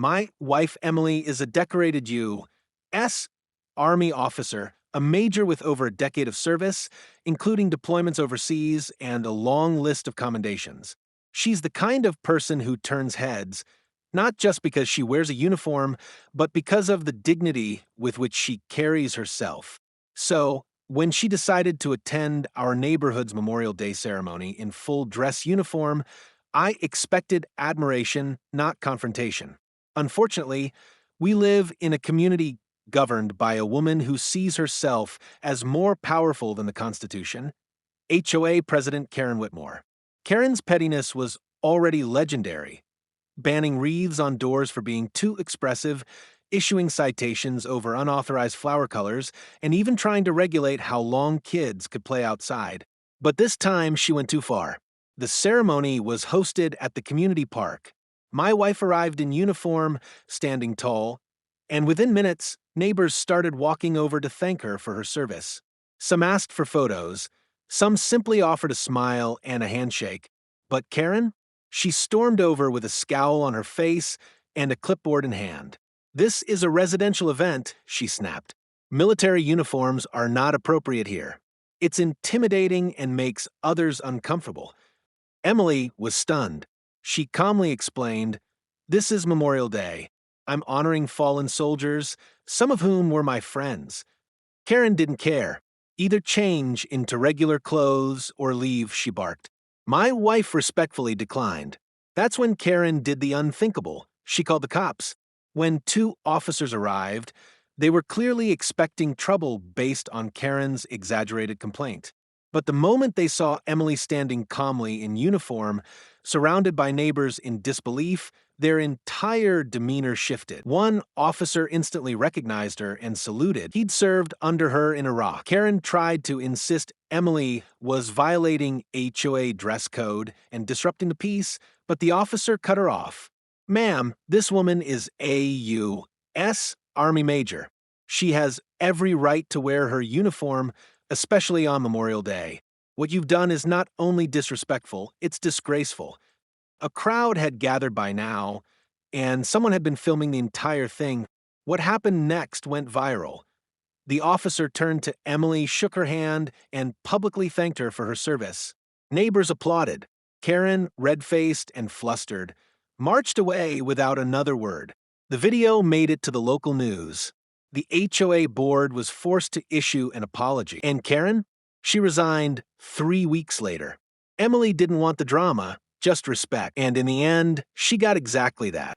My wife Emily is a decorated U.S. Army officer, a major with over a decade of service, including deployments overseas and a long list of commendations. She's the kind of person who turns heads, not just because she wears a uniform, but because of the dignity with which she carries herself. So, when she decided to attend our neighborhood's Memorial Day ceremony in full dress uniform, I expected admiration, not confrontation. Unfortunately, we live in a community governed by a woman who sees herself as more powerful than the Constitution, HOA President Karen Whitmore. Karen's pettiness was already legendary, banning wreaths on doors for being too expressive, issuing citations over unauthorized flower colors, and even trying to regulate how long kids could play outside. But this time she went too far. The ceremony was hosted at the community park. My wife arrived in uniform, standing tall, and within minutes, neighbors started walking over to thank her for her service. Some asked for photos, some simply offered a smile and a handshake. But Karen? She stormed over with a scowl on her face and a clipboard in hand. "This is a residential event," she snapped. "Military uniforms are not appropriate here. It's intimidating and makes others uncomfortable." Emily was stunned. She calmly explained, "This is Memorial Day. I'm honoring fallen soldiers, some of whom were my friends." Karen didn't care. "Either change into regular clothes or leave," she barked. My wife respectfully declined. That's when Karen did the unthinkable. She called the cops. When two officers arrived, they were clearly expecting trouble based on Karen's exaggerated complaint. But the moment they saw Emily standing calmly in uniform, surrounded by neighbors in disbelief, their entire demeanor shifted. One officer instantly recognized her and saluted. He'd served under her in Iraq. Karen tried to insist Emily was violating HOA dress code and disrupting the peace, but the officer cut her off. "Ma'am, this woman is a U.S. Army major. She has every right to wear her uniform, especially on Memorial Day. What you've done is not only disrespectful, it's disgraceful." A crowd had gathered by now, and someone had been filming the entire thing. What happened next went viral. The officer turned to Emily, shook her hand, and publicly thanked her for her service. Neighbors applauded. Karen, red-faced and flustered, marched away without another word. The video made it to the local news. The HOA board was forced to issue an apology. And Karen? She resigned 3 weeks later. Emily didn't want the drama, just respect. And in the end, she got exactly that.